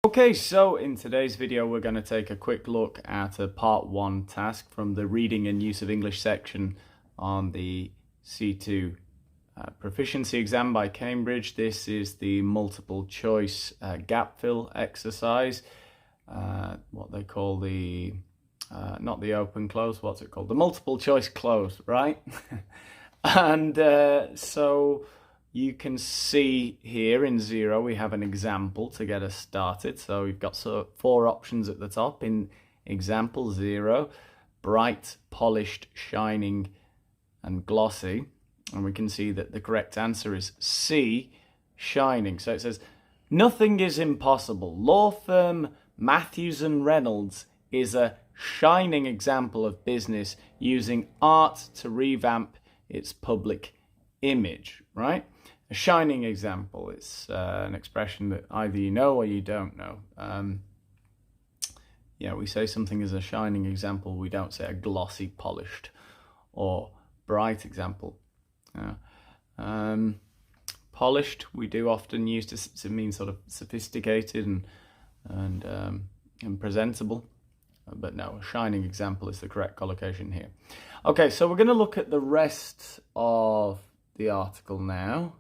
Okay, so in today's video we're going to take a quick look at a part 1 task from the reading and use of English section on the C2 Proficiency exam by Cambridge. This is the multiple choice gap fill exercise, what they call the, not the open close, what's it called? The multiple choice close, right? And so you can see here in 0 we have an example to get us started. So we've got 4 options at the top. In example 0, bright, polished, shining and glossy. And we can see that the correct answer is C, shining. So it says, nothing is impossible. Law firm Matthews and Reynolds is a shining example of business using art to revamp its public image, right? A shining example, it's an expression that either you know or you don't know. Yeah, we say something is a shining example, we don't say a glossy, polished or bright example. Polished we do often use to mean sort of sophisticated and presentable, but no, a shining example is the correct collocation here. Okay, so we're going to look at the rest of the article now,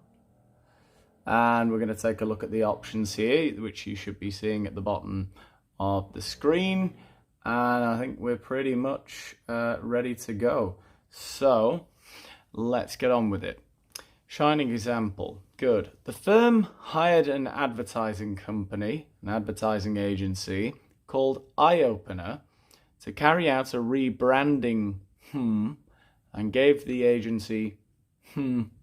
and we're going to take a look at the options here, which you should be seeing at the bottom of the screen, and I think we're pretty much ready to go. So let's get on with it. Shining example. Good. The firm hired an advertising company, an advertising agency called Eye Opener to carry out a rebranding and gave the agency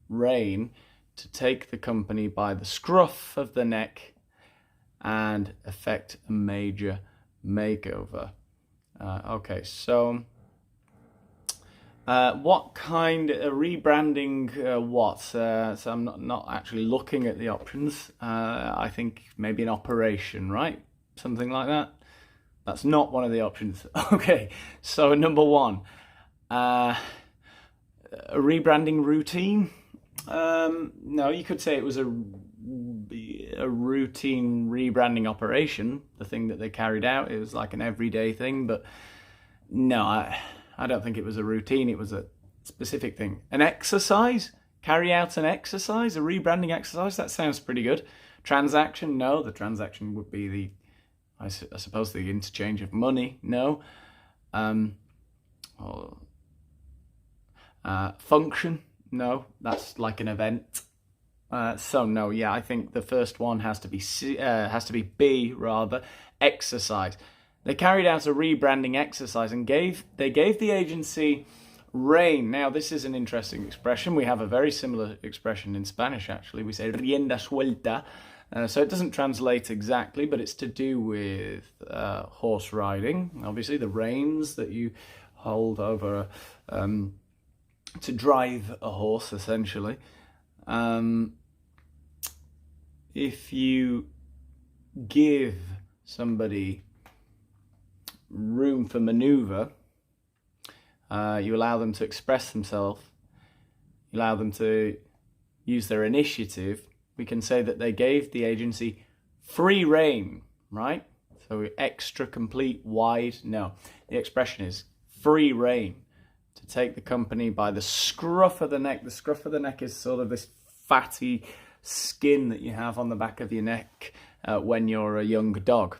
rein to take the company by the scruff of the neck and effect a major makeover. Okay, so what kind of rebranding, what? So I'm not actually looking at the options. I think maybe an operation, right? Something like that. That's not one of the options. Okay, so number 1, a rebranding routine. No, you could say it was a routine rebranding operation, the thing that they carried out. It was like an everyday thing, but no, I don't think it was a routine. It was a specific thing. An exercise? Carry out an exercise? A rebranding exercise? That sounds pretty good. Transaction? No, the transaction would be the, I suppose, the interchange of money. No. Function? No, that's like an event. So no, yeah, I think the first one has to be B rather. Exercise. They carried out a rebranding exercise and they gave the agency rein. Now, this is an interesting expression. We have a very similar expression in Spanish, actually. We say rienda suelta. So it doesn't translate exactly, but it's to do with horse riding. Obviously, the reins that you hold over to drive a horse, essentially. If you give somebody room for maneuver, you allow them to express themselves, you allow them to use their initiative, we can say that they gave the agency free rein, right? So extra, complete, wide, no. The expression is free rein, to take the company by the scruff of the neck. The scruff of the neck is sort of this fatty skin that you have on the back of your neck when you're a young dog.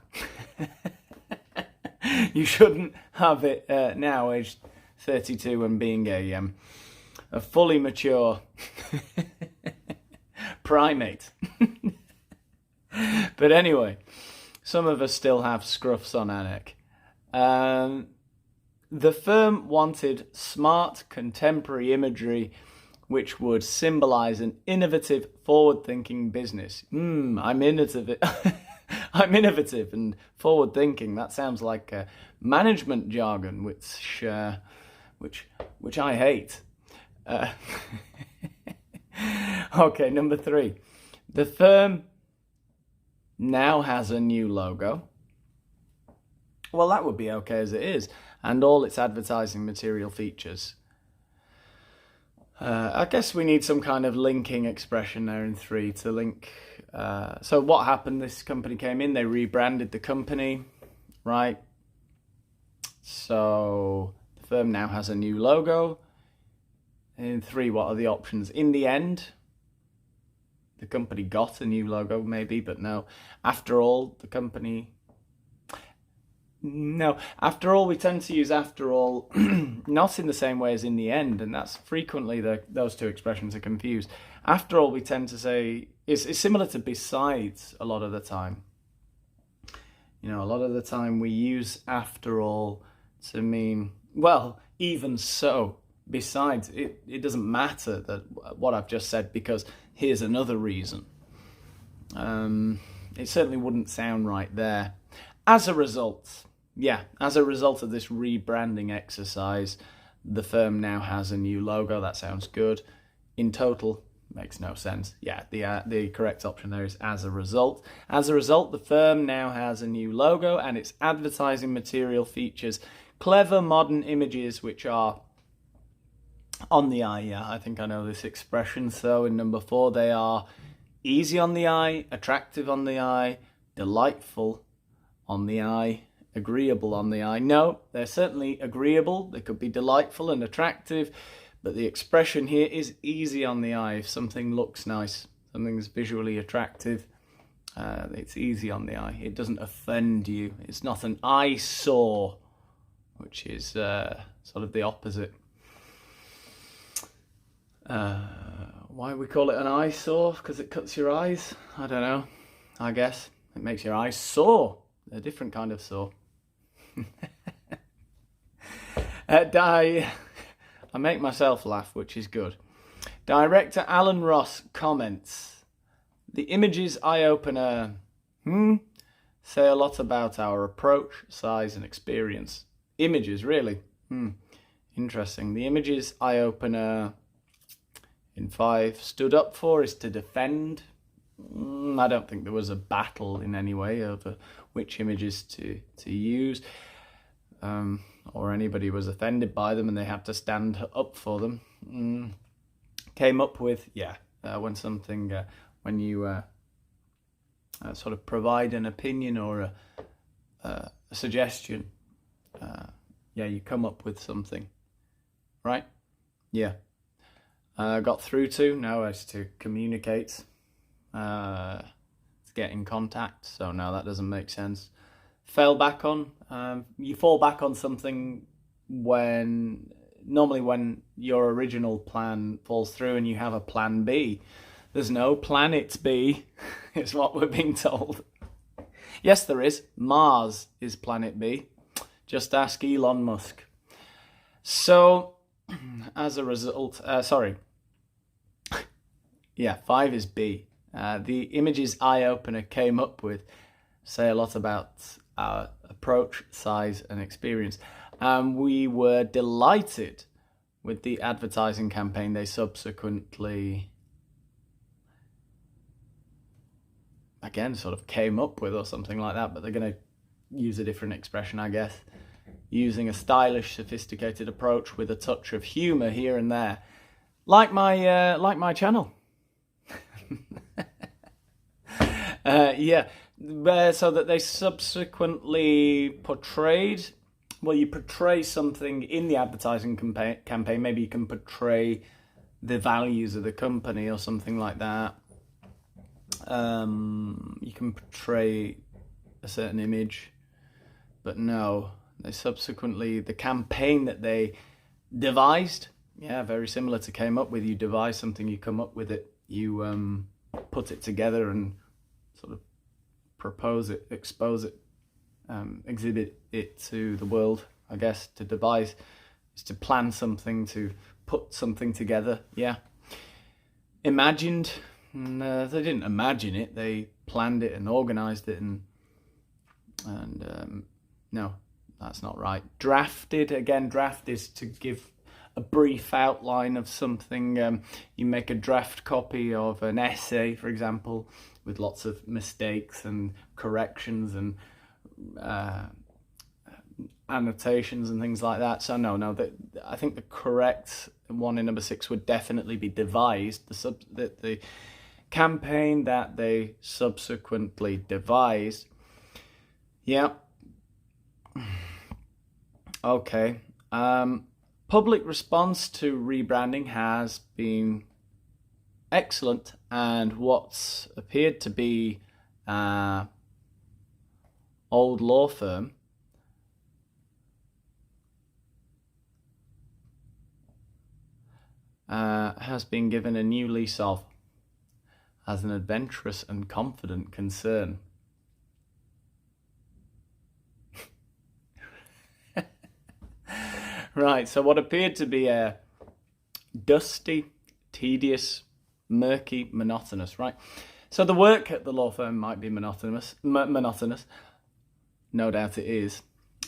You shouldn't have it now, aged 32, and being a fully mature primate. But anyway, some of us still have scruffs on our neck. The firm wanted smart, contemporary imagery which would symbolize an innovative, forward-thinking business. I'm innovative. I'm innovative and forward-thinking. That sounds like management jargon, which I hate. Okay, number 3. The firm now has a new logo. Well, that would be okay as it is, and all its advertising material features. I guess we need some kind of linking expression there in 3 to link So what happened? This company came in, they rebranded the company, right? So the firm now has a new logo. In 3, what are the options? In the end, the company got a new logo, maybe, but no. After all, the company... No, after all, we tend to use after all not in the same way as in the end, and that's frequently those two expressions are confused. After all, we tend to say, it's similar to besides a lot of the time. You know, a lot of the time we use after all to mean, well, even so, besides, it doesn't matter that what I've just said, because here's another reason. It certainly wouldn't sound right there. As a result of this rebranding exercise, the firm now has a new logo. That sounds good. In total, makes no sense. Yeah, the correct option there is as a result. As a result, the firm now has a new logo, and its advertising material features clever modern images which are on the eye. Yeah, I think I know this expression. So in number 4, they are easy on the eye, attractive on the eye, delightful on the eye, agreeable on the eye. No, they're certainly agreeable. They could be delightful and attractive, but the expression here is easy on the eye. If something looks nice, something's visually attractive, it's easy on the eye. It doesn't offend you. It's not an eyesore, which is sort of the opposite. Why we call it an eyesore? Because it cuts your eyes? I don't know. I guess it makes your eyes sore. A different kind of sore. I make myself laugh, which is good. Director Alan Ross comments, the image's eye-opener say a lot about our approach, size and experience. Images, really? Interesting. The image's eye-opener in 5 stood up for is to defend. I don't think there was a battle in any way over which images to use, or anybody was offended by them and they had to stand up for them. Came up with, when you sort of provide an opinion or a suggestion, you come up with something, right? Yeah. Got through to, no, as to communicate. To get in contact, so no, that doesn't make sense. Fell back on, you fall back on something normally when your original plan falls through and you have a plan B. There's no planet B, is what we're being told. Yes, there is. Mars is planet B. Just ask Elon Musk. So, as a result, 5 is B. The image's eye-opener came up with say a lot about our approach, size and experience. We were delighted with the advertising campaign they subsequently, again, sort of came up with or something like that, but they're going to use a different expression, I guess. Using a stylish, sophisticated approach with a touch of humour here and there. Like my channel. So that they subsequently portrayed, well, you portray something in the advertising campaign, maybe you can portray the values of the company or something like that. You can portray a certain image, but no, they subsequently, the campaign that they devised, very similar to came up with. You devise something, you come up with it, you put it together and sort of propose it, expose it, exhibit it to the world, I guess. To devise is to plan something, to put something together, Imagined, they didn't imagine it, they planned it and organised it, and no, that's not right. Drafted, again, draft is to give a brief outline of something. You make a draft copy of an essay, for example, with lots of mistakes and corrections and annotations and things like that. So no, I think the correct one in number 6 would definitely be devised. The campaign that they subsequently devised. Yeah. Okay. Public response to rebranding has been excellent, and what's appeared to be old law firm has been given a new lease of as an adventurous and confident concern. Right, so what appeared to be a dusty, tedious, murky, monotonous, right? So the work at the law firm might be monotonous. No doubt it is.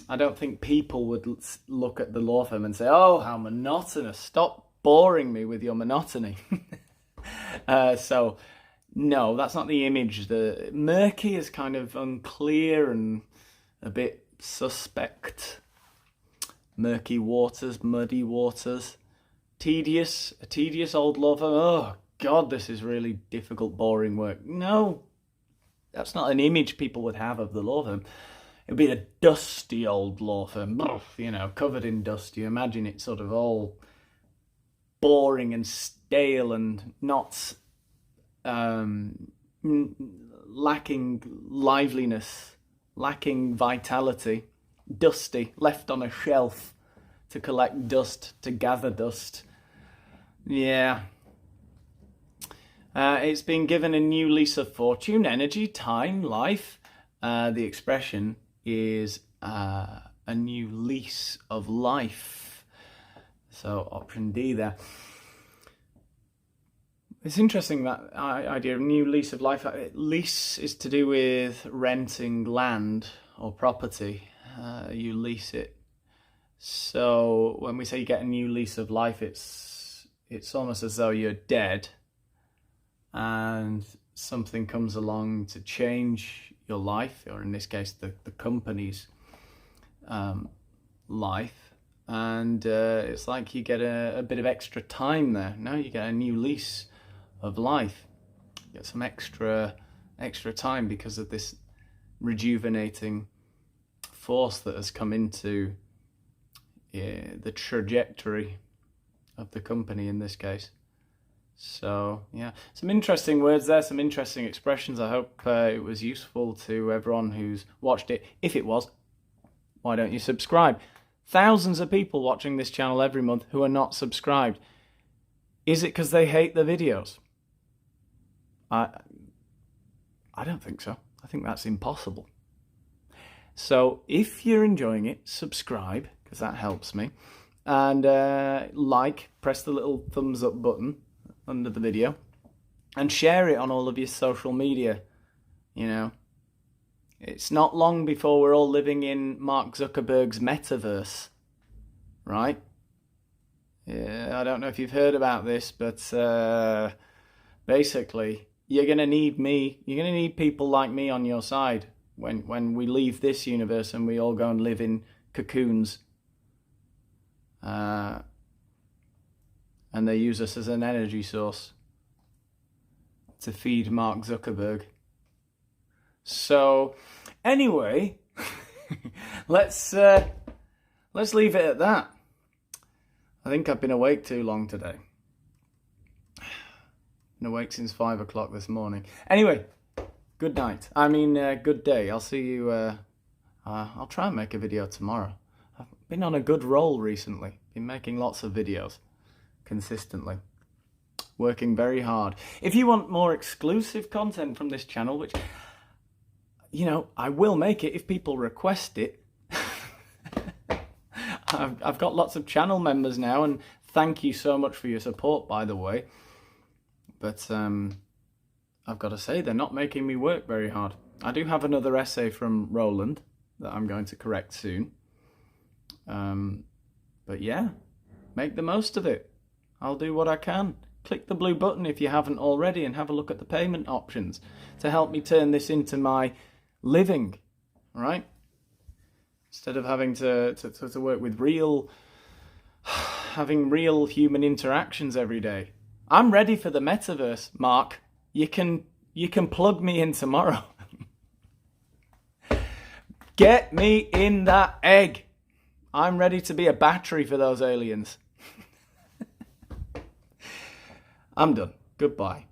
I don't think people would look at the law firm and say, oh, how monotonous. Stop boring me with your monotony. So, no, that's not the image. The murky is kind of unclear and a bit suspect. Murky waters, muddy waters. Tedious, a tedious old law firm. Oh, God, this is really difficult, boring work. No, that's not an image people would have of the law firm. It'd be a dusty old law firm, you know, covered in dust. You imagine it sort of all boring and stale and not lacking liveliness, lacking vitality, dusty, left on a shelf to collect dust, to gather dust. Yeah. It's been given a new lease of fortune, energy, time, life. The expression is a new lease of life. So option D there. It's interesting, that idea of new lease of life. Lease is to do with renting land or property. You lease it. So when we say you get a new lease of life, it's almost as though you're dead and something comes along to change your life, or in this case the company's life, and it's like you get a bit of extra time there. Now you get a new lease of life. You get some extra time because of this rejuvenating force that has come into the trajectory of the company in this case. So yeah, some interesting words there, some interesting expressions. I hope it was useful to everyone who's watched it. If it was, why don't you subscribe? Thousands of people watching this channel every month who are not subscribed. Is it because they hate the videos? I don't think so. I think that's impossible. So if you're enjoying it, subscribe, because that helps me. And press the little thumbs up button under the video, and share it on all of your social media. You know, it's not long before we're all living in Mark Zuckerberg's metaverse, right? Yeah, I don't know if you've heard about this, but basically you're going to need me. You're going to need people like me on your side when we leave this universe and we all go and live in cocoons. And they use us as an energy source to feed Mark Zuckerberg. So, anyway, let's leave it at that. I think I've been awake too long today. Been awake since 5 o'clock this morning. Anyway, good night. Good day. I'll see you. I'll try and make a video tomorrow. I've been on a good roll recently. Been making lots of videos. Consistently, working very hard. If you want more exclusive content from this channel, which, you know, I will make it if people request it. I've got lots of channel members now, and thank you so much for your support, by the way. But I've got to say, they're not making me work very hard. I do have another essay from Roland that I'm going to correct soon. But yeah, make the most of it. I'll do what I can. Click the blue button if you haven't already, and have a look at the payment options to help me turn this into my living, right? Instead of having to work with having real human interactions every day. I'm ready for the metaverse, Mark. You can plug me in tomorrow. Get me in that egg. I'm ready to be a battery for those aliens. I'm done. Goodbye.